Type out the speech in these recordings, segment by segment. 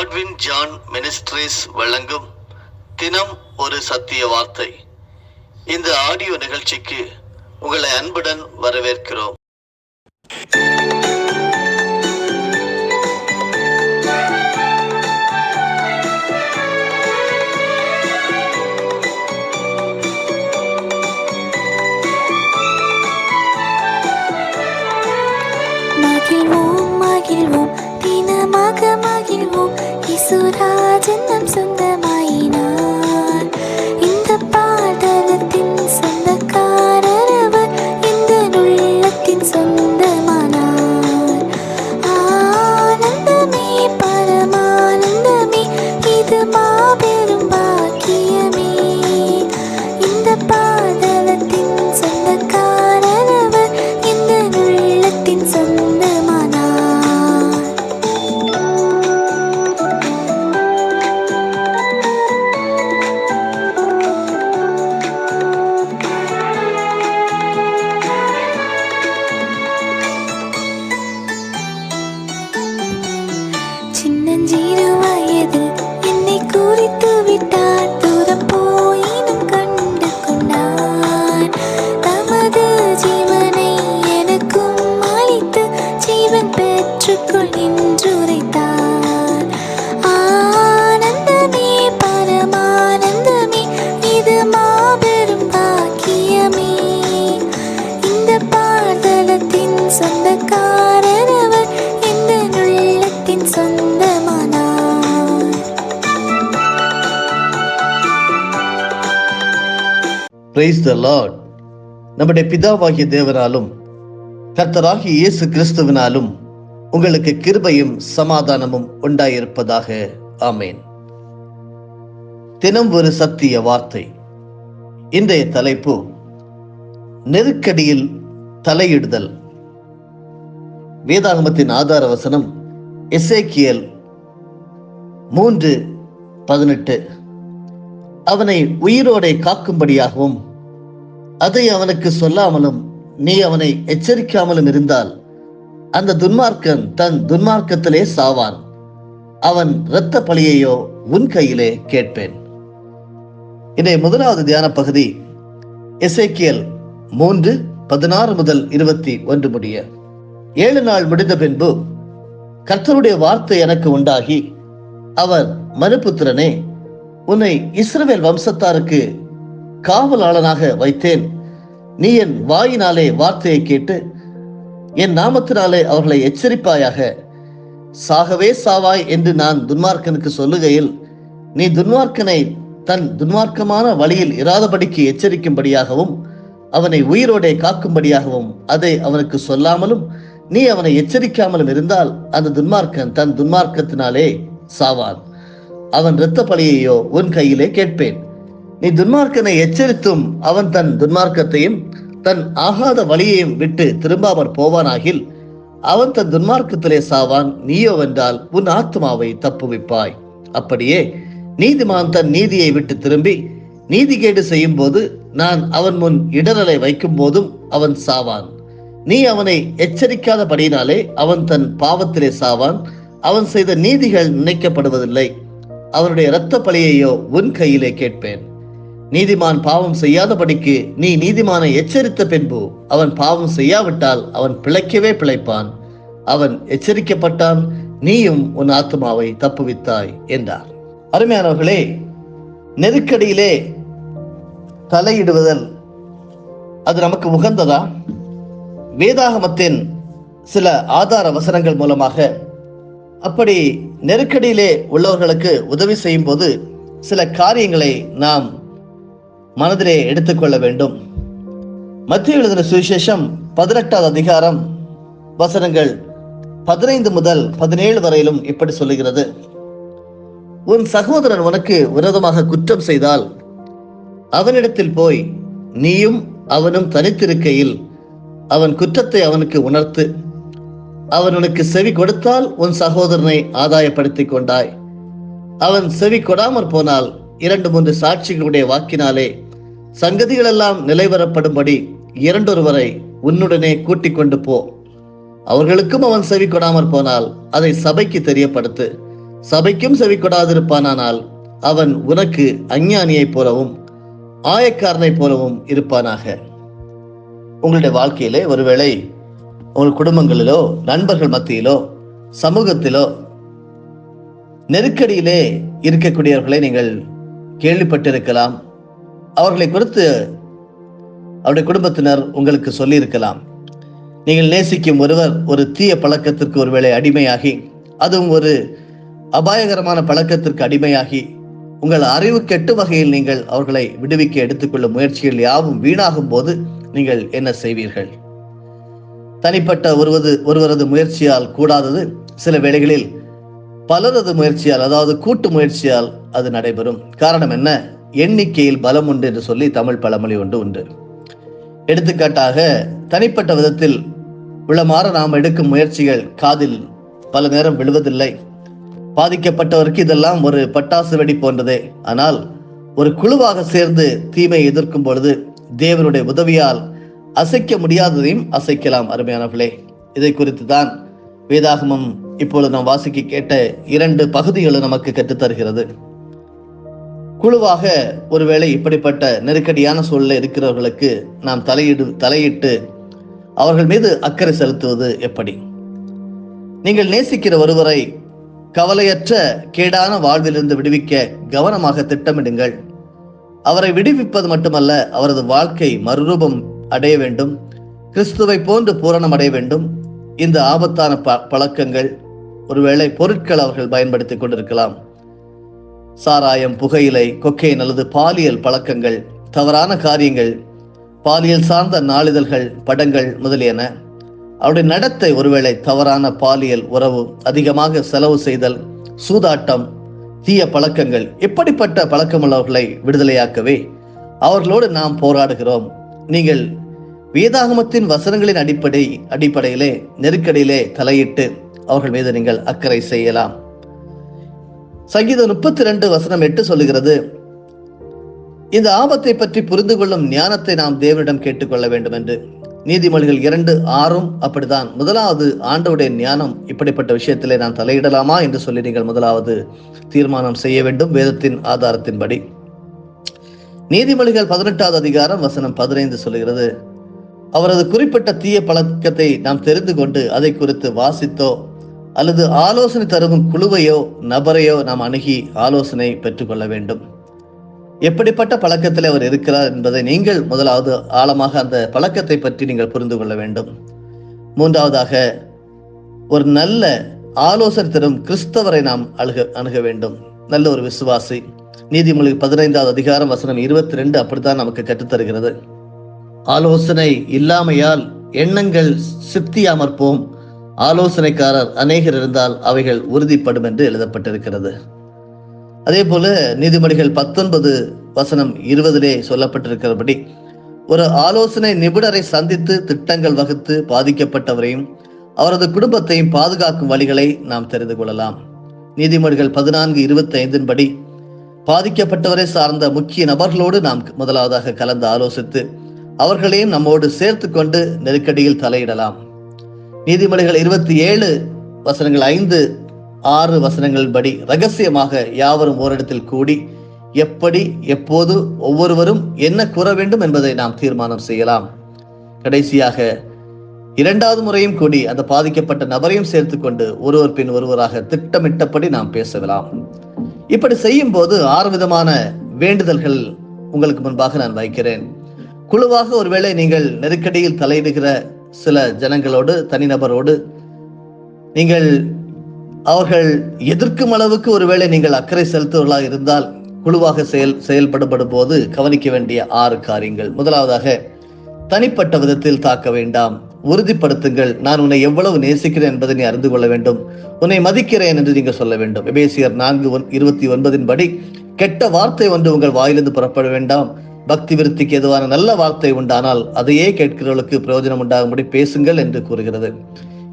Godwin John ministries வழங்கும் தினம் ஒரு சத்திய வார்த்தை. இந்த ஆடியோ நிகழ்ச்சிக்கு உங்களை அன்புடன் வரவேற்கிறோம். மகிழ்வோம் மகிழ்வோம் தினமாக மகிழ்வோம், இயேசுராஜன் நம் சொந்தமாயினார். இந்த பாடலத்தின் சொந்தக்காரர் அவர், இந்த உள்ளத்தின் சொந்தமானார். ஆனந்தமே பரமானந்தமே, இது மாபெரும் பாக்கியமே. இந்த பாடலத்தின் சொந்தக்காரர் அவர், இந்த உள்ளத்தின் சொந்தமானார். சின்னஞ்சிறு வயதில் என்னை குறித்து விட்டார், தூரம் போயினும் கண்டு கொண்டார். தமது ஜீவனை எனக்கும் அளித்து ஜீவன் பெற்றுக்கொள் என்று உரைத்தார். ஆனந்தமே பரமானந்தமே, இது மாபெரும் பாக்கியமே. இந்த பாதலத்தின் சொந்தக்காரர் அவர், இந்த உள்ளத்தின் சொந்தமானார். Praise the Lord. நம்முடைய பிதாவாகிய தேவனாலும் கர்த்தராகிய இயேசு கிறிஸ்துவினாலும் உங்களுக்கு கிருபையும் சமாதானமும் உண்டாயிருப்பதாக. ஆமேன். தினம் ஒரு சத்திய வார்த்தை. இன்றைய தலைப்பு நெருக்கடியில் தலையிடுதல். வேதாகமத்தின் ஆதார வசனம் எசேக்கியேல் 3:18. அவனை உயிரோடே காக்கும்படியாகவும் அதை அவனுக்கு சொல்லாமலும் நீ அவனை எச்சரிக்காமலும் இருந்தால் அந்த துன்மார்க்கன் தன் துன்மார்க்கத்திலே சாவான், அவன் இரத்த பழியையோ உன் கையிலே கேட்பேன். இன்றைய முதலாவது தியான பகுதி எசேக்கியேல் 3:16 முதல் 21 முடிய. 7 நாள் முடிந்த பின்பு கர்த்தருடைய வார்த்தை எனக்கு உண்டாகி, அவர் மனுபுத்திரனே, உன்னை இஸ்ரவேல் வம்சத்தாருக்கு காவலாளனாக வைத்தேன். நீ என் வாயினாலே வார்த்தையை கேட்டு என் நாமத்தினாலே அவர்களை எச்சரிப்பாயாக. சாகவே சாவாய் என்று நான் துன்மார்க்கனுக்கு சொல்லுகையில் நீ துன்மார்க்கனை தன் துன்மார்க்கமான வழியில் இராதபடிக்கு எச்சரிக்கும்படியாகவும் அவனை உயிரோடே காக்கும்படியாகவும் அதை அவனுக்கு சொல்லாமலும் நீ அவனை எச்சரிக்காமலும் இருந்தால் அந்த துன்மார்க்கன் தன் துன்மார்க்கத்தினாலே சாவான், அவன் இரத்த பழியையோ உன் கையிலே கேட்பேன். நீ துன்மார்க்கனை எச்சரித்தும் அவன் தன் துன்மார்க்கத்தையும் தன் ஆகாத வழியையும் விட்டு திரும்பாமற் போவானாகில் அவன் தன் துன்மார்க்கத்திலே சாவான், நீயோ வென்றால் உன் ஆத்மாவை தப்புவிப்பாய். அப்படியே நீதிமான் தன் நீதியை விட்டு திரும்பி நீதிகேடு செய்யும் போது நான் அவன் முன் இடரலை வைக்கும் போதும் அவன் சாவான். நீ அவனை எச்சரிக்காதபடியினாலே அவன் தன் பாவத்திலே சாவான், அவன் செய்த நீதிகள் நினைக்கப்படுவதில்லை. அவனுடைய இரத்த பழியையோ உன் கையிலே கேட்பேன். நீதிமான் பாவம் செய்யாதபடிக்கு நீ நீதிமானை எச்சரித்த பின்பு அவன் பாவம் செய்யாவிட்டால் அவன் பிழைக்கவே பிழைப்பான். அவன் எச்சரிக்கப்பட்டான், நீயும் உன் ஆத்மாவை தப்புவித்தாய் என்றார். அருமையானவர்களே, நெருக்கடியிலே தலையிடுவதல் அது நமக்கு உகந்ததா? வேதாகமத்தின் சில ஆதார வசனங்கள் மூலமாக அப்படி நெருக்கடியிலே உள்ளவர்களுக்கு உதவி செய்யும் போது சில காரியங்களை நாம் மனதிலே எடுத்துக்கொள்ள வேண்டும். மத்தேயு எழுதின சுவிசேஷம் 18வது அதிகாரம் வசனங்கள் 15 முதல் 17 வரையிலும் இப்படி சொல்லுகிறது. உன் சகோதரன் உனக்கு விரோதமாக குற்றம் செய்தால் அவனிடத்தில் போய் நீயும் அவனும் தனித்திருக்கையில் அவன் குற்றத்தை அவனுக்கு உணர்த்து. அவன் உனக்கு செவி கொடுத்தால் உன் சகோதரனை ஆதாயப்படுத்திக் கொண்டாய். அவன் செவி கொடாமற் போனால் 2-3 சாட்சிகளுடைய வாக்கினாலே சங்கதிகள் எல்லாம் நிலைவரப்படும்படி இரண்டொருவரை உன்னுடனே கூட்டிக் கொண்டு போ. அவர்களுக்கும் அவன் செவி கொடாமற் போனால் அதை சபைக்கு தெரியப்படுத்து. சபைக்கும் செவி கொடாதிருப்பானால் அவன் உனக்கு அஞ்ஞானியைப் போலவும் ஆயக்காரனைப் போலவும் இருப்பானாக. உங்களுடைய வாழ்க்கையிலே ஒருவேளை உங்கள் குடும்பங்களிலோ நண்பர்கள் மத்தியிலோ சமூகத்திலோ நெருக்கடியிலே இருக்கக்கூடியவர்களை நீங்கள் கேள்விப்பட்டிருக்கலாம். அவர்களை குறித்து அவருடைய குடும்பத்தினர் உங்களுக்கு சொல்லியிருக்கலாம். நீங்கள் நேசிக்கும் ஒருவர் ஒரு தீய பழக்கத்திற்கு ஒருவேளை அடிமையாகி, அதுவும் ஒரு அபாயகரமான பழக்கத்திற்கு அடிமையாகி, உங்கள் அறிவு கெட்டு வகையில் நீங்கள் அவர்களை விடுவிக்க எடுத்துக்கொள்ளும் முயற்சிகள் யாவும் வீணாகும் போது நீங்கள் என்ன செய்வீர்கள்? தனிப்பட்ட ஒருவரது முயற்சியால் கூடாதது சில வேளைகளில் பலரது முயற்சியால், அதாவது கூட்டு முயற்சியால் அது நடைபெறும். காரணம் என்ன? எண்ணிக்கையில் பலம் உண்டு என்று சொல்லி தமிழ் பழமொழி உண்டு. எடுத்துக்காட்டாக, தனிப்பட்ட விதத்தில் உளமாற நாம் எடுக்கும் முயற்சிகள் காதில் பல நேரம் விழுவதில்லை. பாதிக்கப்பட்டவருக்கு இதெல்லாம் ஒரு பட்டாசு வெடி போன்றதே. ஆனால் ஒரு குழுவாக சேர்ந்து தீமையை எதிர்க்கும் பொழுது தேவனுடைய உதவியால் அசைக்க முடியாததையும் அசைக்கலாம். அருமையானவர்களே, இதை குறித்து தான் வேதாகமம் இப்பொழுது நாம் வாசிக்க கேட்ட 2 பகுதிகளும் நமக்கு கற்றுத்தருகிறது. குழுவாக ஒருவேளை இப்படிப்பட்ட நெருக்கடியான சூழலில் இருக்கிறவர்களுக்கு நாம் தலையிட்டு அவர்கள் மீது அக்கறை செலுத்துவது எப்படி? நீங்கள் நேசிக்கிற ஒருவரை கவலையற்ற கேடான வாழ்விலிருந்து விடுவிக்க கவனமாக திட்டமிடுங்கள். அவரை விடுவிப்பது மட்டுமல்ல, அவரது வாழ்க்கை மறுரூபம் அடைய வேண்டும், கிறிஸ்துவை போன்று பூரணம் அடைய வேண்டும். இந்த ஆபத்தான பழக்கங்கள், ஒருவேளை பொருட்கள் அவர்கள் பயன்படுத்திக் கொண்டிருக்கலாம். சாராயம், புகையிலை, கொக்கைன் அல்லது பாலியல் பழக்கங்கள், தவறான காரியங்கள், பாலியல் சார்ந்த நாளிதழ்கள், படங்கள் முதலியன. அவருடைய நடத்தை ஒருவேளை தவறான பாலியல் உறவு, அதிகமாக செலவு செய்தல், சூதாட்டம், தீய பழக்கங்கள். இப்படிப்பட்ட பழக்கமுள்ளவர்களை விடுதலையாக்கவே அவர்களோடு நாம் போராடுகிறோம். நீங்கள் வேதாகமத்தின் வசனங்களின் அடிப்படையிலே நெருக்கடியிலே தலையிட்டு அவர்கள் மீது நீங்கள் அக்கறை செய்யலாம். சங்கீதம் 32:8 சொல்லுகிறது, இந்த ஆபத்தை பற்றி புரிந்து கொள்ளும் ஞானத்தை நாம் தேவனிடம் கேட்டுக்கொள்ள வேண்டும் என்று. நீதிமொழிகள் 2:6 அப்படித்தான். முதலாவது, ஆண்டவருடைய ஞானம், இப்படிப்பட்ட விஷயத்திலே நான் தலையிடலாமா என்று சொல்லி நீங்கள் முதலாவது தீர்மானம் செய்ய வேண்டும் வேதத்தின் ஆதாரத்தின்படி. நீதிமொழிகள் 18:15 சொல்லுகிறது, அவரது குறிப்பிட்ட தீய பழக்கத்தை நாம் தெரிந்து கொண்டு அதை குறித்து வாசித்தோ அல்லது ஆலோசனை தரும் குழுவையோ நபரையோ நாம் அணுகி ஆலோசனை பெற்றுக்கொள்ள வேண்டும். எப்படிப்பட்ட பழக்கத்தில் அவர் இருக்கிறார் என்பதை நீங்கள் முதலாவது ஆழமாக அந்த பழக்கத்தை பற்றி நீங்கள் புரிந்து கொள்ள வேண்டும். மூன்றாவதாக, ஒரு நல்ல ஆலோசனை தரும் கிறிஸ்தவரை நாம் அணுக வேண்டும், நல்ல ஒரு விசுவாசி. நீதிமொழி 15:22 அப்படித்தான் நமக்கு கற்றுத்தருகிறது. ஆலோசனை இல்லாமையால் எண்ணங்கள் சித்தியாமற்போம், ஆலோசனைக்காரர் அநேகர் இருந்தால் அவைகள் உறுதிப்படும் என்று எழுதப்பட்டிருக்கிறது. அதே போல நீதிமொழிகள் 19:20 சொல்லப்பட்டிருக்கிறபடி, ஒரு ஆலோசனை நிபுணரை சந்தித்து திட்டங்கள் வகுத்து பாதிக்கப்பட்டவரையும் அவரது குடும்பத்தையும் பாதுகாக்கும் வழிகளை நாம் தெரிந்து கொள்ளலாம். நீதிமொழிகள் 14:25 பாதிக்கப்பட்டவரை சார்ந்த முக்கிய நபர்களோடு நாம் முதலாவதாக கலந்து ஆலோசித்து அவர்களையும் நம்மோடு சேர்த்து கொண்டு நெருக்கடியில் தலையிடலாம். நீதிமொழிகள் 27:5-6 படி ரகசியமாக யாவரும் ஓரிடத்தில் கூடி எப்படி எப்போது ஒவ்வொருவரும் என்ன கூற வேண்டும் என்பதை நாம் தீர்மானம் செய்யலாம். கடைசியாக 2வது முறையும் கூடி அந்த பாதிக்கப்பட்ட நபரையும் சேர்த்து கொண்டு ஒருவர் பின் ஒருவராக திட்டமிட்டபடி நாம் பேசலாம். இப்படி செய்யும் போது 6 விதமான வேண்டுதல்கள் உங்களுக்கு முன்பாக நான் வைக்கிறேன். குழுவாக ஒருவேளை நீங்கள் நெருக்கடியில் தலையிடுகிற சில ஜனங்களோடு, தனிநபரோடு நீங்கள் அவர்கள் எதிர்க்கும் அளவுக்கு ஒருவேளை நீங்கள் அக்கறை செலுத்துவர்களாக இருந்தால், குழுவாக செயல்படுபடும் போது கவனிக்க வேண்டிய 6 காரியங்கள். முதலாவதாக, தனிப்பட்ட விதத்தில் தாக்க வேண்டாம், உறுதிப்படுத்துங்கள். நான் உன்னை எவ்வளவு நேசிக்கிறேன் என்பதை நீ அறிந்து கொள்ள வேண்டும், உன்னை மதிக்கிறேன் என்று நீங்கள் சொல்ல வேண்டும். எபேசியர் 4:29 கெட்ட வார்த்தை ஒன்று உங்கள் வாயிலிருந்து புறப்பட வேண்டாம், பக்தி விருத்திக்கு எதுவான நல்ல வார்த்தை உண்டானால் அதையே கேட்கிறவர்களுக்கு பிரயோஜனம் உண்டாகும்படி பேசுங்கள் என்று கூறுகிறது.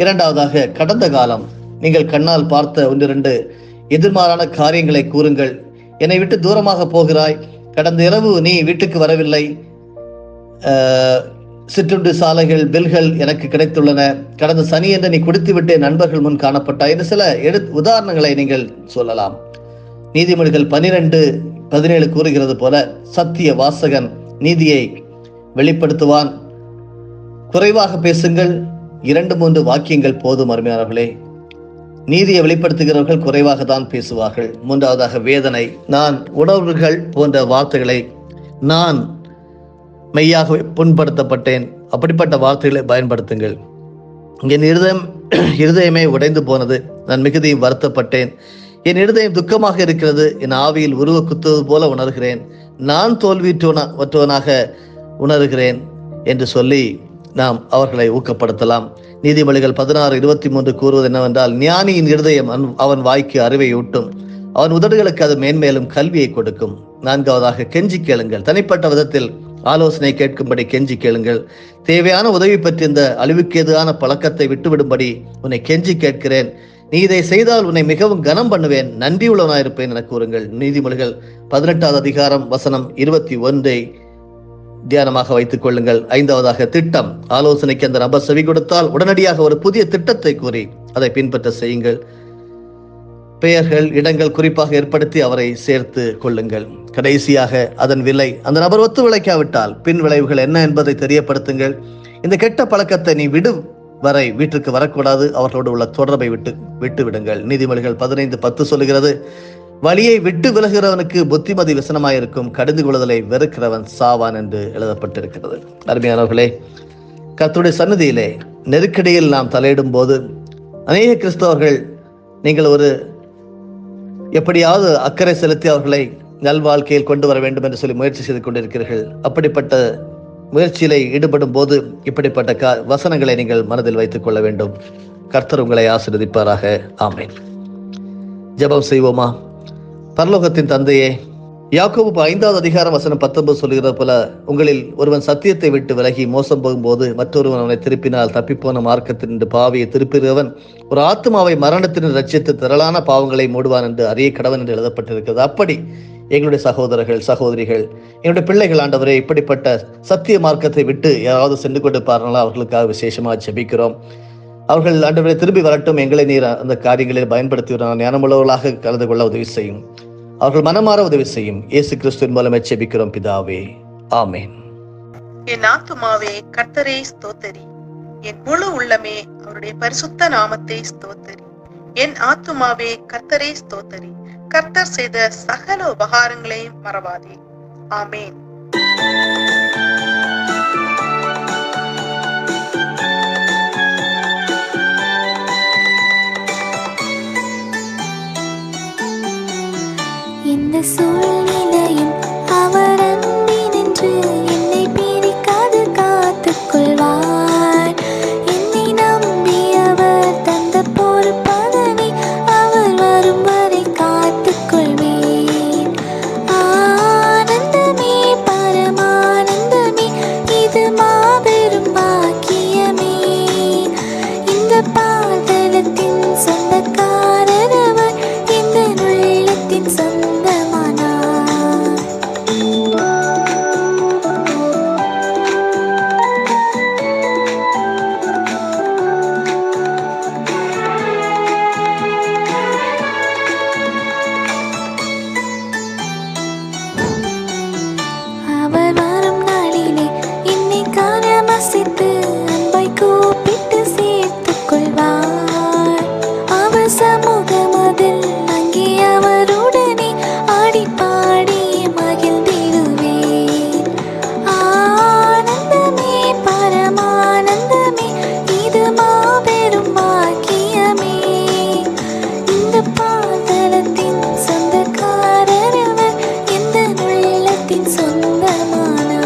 2வதாக, கடந்த காலம் நீங்கள் கண்ணால் பார்த்த 1-2 எதிர்மாறான காரியங்களை கூறுங்கள். என்னை விட்டு தூரமாக போகிறாய், கடந்த இரவு நீ வீட்டுக்கு வரவில்லை, சிற்றுண்டி சாலைகள், பில்கள் எனக்கு கிடைத்துள்ளன. கடந்த சனியன்று நீ குடித்துவிட்டு நண்பர்கள் முன் காணப்பட்டாய் என்று சில உதாரணங்களை நீங்கள் சொல்லலாம். நீதிமொழிகள் 12:17 கூறுகிறது போல, சத்திய வாசகன் நீதியை வெளிப்படுத்துவான். குறைவாக பேசுங்கள், 2-3 வாக்கியங்கள் போதும். அருமையானவர்களே, நீதியை வெளிப்படுத்துகிறவர்கள் குறைவாக தான் பேசுவார்கள். 3வதாக வேதனை, நான் உணர்வுகள் போன்ற வார்த்தைகளை, நான் மெய்யாக புண்படுத்தப்பட்டேன், அப்படிப்பட்ட வார்த்தைகளை பயன்படுத்துங்கள். என் இருதயமே உடைந்து போனது, நான் மிகுதியும் வருத்தப்பட்டேன், என் இருதயம் துக்கமாக இருக்கிறது, என் ஆவியில் உருவ குத்துவது போல உணர்கிறேன், நான் தோல்வியற்றவனாக உணர்கிறேன் என்று சொல்லி நாம் அவர்களை ஊக்கப்படுத்தலாம். நீதிமொழிகள் 16:23 கூறுவது என்னவென்றால், ஞானியின் இருதயம் அவன் வாய்க்கு அறிவை ஊட்டும், அவன் உதடுகளுக்கு அது மேன்மேலும் கல்வியை கொடுக்கும். 4வதாக கெஞ்சி கேளுங்கள், தனிப்பட்ட விதத்தில் ஆலோசனை கேட்கும்படி கெஞ்சி கேளுங்கள். தேவையான உதவி பற்றி இந்த அழிவுக்கேதுவான பழக்கத்தை விட்டுவிடும்படி உன்னை கெஞ்சி கேட்கிறேன். நீ இதை செய்தால் உன்னை மிகவும் கனம் பண்ணுவேன், நன்றி உள்ளவனாயிருப்பேன் என கூறுங்கள். நீதிமொழிகள் 18வது அதிகாரம் வசனம் 21 தியானமாக வைத்துக் கொள்ளுங்கள். 5வதாக திட்டம். ஆலோசனைக்கு அந்த நபர் செவி கொடுத்தால் உடனடியாக ஒரு புதிய திட்டத்தை கூறி அதை பின்பற்ற செய்யுங்கள். பெயர்கள், இடங்கள் குறிப்பாக ஏற்படுத்தி அவரை சேர்த்து கொள்ளுங்கள். கடைசியாக அதன் விலை. அந்த நபர் ஒத்து விளைக்காவிட்டால் பின் விளைவுகள் என்ன என்பதை தெரியப்படுத்துங்கள். இந்த கெட்ட பழக்கத்தை நீ விடு வரை வீட்டுக்கு வரக்கூடாது, அவர்களோடு உள்ள தொடர்பை விட்டு விடுங்கள். நீதிமொழிகள் 15:10 சொல்லுகிறது, வழியை விட்டு விலகிறவனுக்கு புத்திமதி விசனமாயிருக்கும், கடிந்து கொள்ளுதலை வெறுக்கிறவன் சாவான் என்று எழுதப்பட்டிருக்கிறது. அருமையானவர்களே, கர்த்தருடைய சந்நிதியிலே நெருக்கடியில் நாம் தலையிடும் போது அநேக கிறிஸ்தவர்கள் நீங்கள் எப்படியாவது அக்கறை செலுத்தி அவர்களை நல்வாழ்க்கையில் கொண்டு வர வேண்டும் என்று சொல்லி முயற்சி செய்து கொண்டிருக்கிறீர்கள். அப்படிப்பட்ட முயற்சியிலே ஈடுபடும் போது இப்படிப்பட்ட வசனங்களை நீங்கள் மனதில் வைத்துக் கொள்ள வேண்டும். கர்த்தர் உங்களை ஆசீர்வதிப்பாராக. ஆமென். ஜெபம் செய்வோமா? பரலோகத்தின் தந்தையே, யாக்கோபு 5வது அதிகாரம் வசனம் 19 சொல்லுகிறது போல, உங்களில் ஒருவன் சத்தியத்தை விட்டு விலகி மோசம் போகும்போது மற்றொருவன் அவனை திருப்பினால் தப்பிப்போன மார்க்கத்தினின்று பாவியை திருப்புகிறவன் ஒரு ஆத்மாவை மரணத்தின் ரட்சித்து திரளான பாவங்களை மூடுவான் என்று அறிய கடவன் என்று எழுதப்பட்டிருக்கிறது. அப்படி எங்களுடைய சகோதரர்கள், சகோதரிகள், எங்களுடைய பிள்ளைகள் ஆண்டவரே, இப்படிப்பட்ட சத்திய மார்க்கத்தை விட்டு யாராவது சென்று கொண்டிருப்பார்களோ அவர்களுக்காக விசேஷமாக ஜெபிக்கிறோம். அவர்கள் ஆண்டவரை திரும்பி வரட்டும். எங்களை நீர் அந்த காரியங்களில் பயன்படுத்தி ஞானமுள்ளவர்களாக கலந்து கொள்ள உதவி செய்யும். அவர்கள் மனமாற உதவி செய்யும். இயேசு கிறிஸ்துவின் மூலமே ஜெபிக்கிறோம் பிதாவே. ஆமென். என் ஆத்துமாவே கர்த்தரை ஸ்தோத்தரி, என் முழு உள்ளமே அவருடைய பரிசுத்த நாமத்தை ஸ்தோத்தரி. என் ஆத்துமாவே கர்த்தரை ஸ்தோத்தரி, கர்த்தர் செய்த சகல உபகாரங்களையும் மறவாதே. ஆமென். இந்த சூழ்நிலையும் அவர் அன்பினின்று என்னை பிரிக்காது காத்துக் கொள்வார். என்னை நம்பி அவர் தந்த பொறுப்பதனை அவர் வரும் வரை காத்துக் கொள்வேன். ஆனந்தமே பரமானந்தமே, இது மாபெரும் பாக்கியமே. இந்த பாதலத்தின் சொந்தக்காரர் அவர், இந்த உள்ளத்தின் சொந்த அவர் வரும் நாளிலே என்னை காணமசித்து அன்பாய் கூப்பிட்டு சேர்த்துக் கொள்வார். அவர் சமூகமதில் அங்கே அவருடனே ஆடி பாடி மகிழ்ந்திடுவேன். ஆனந்தமே பரமானந்தமே, இது மாபெரும் பாக்கியமே. இந்த பாதலத்தின் சொந்தக்காரர் அவர், இந்த உள்ளத்தின் சொந்தமானார்.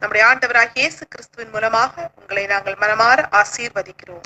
நம்முடைய ஆண்டவராகிய இயேசு கிறிஸ்துவின் மூலமாக உங்களை நாங்கள் மனமாற ஆசீர்வதிக்கிறோம்.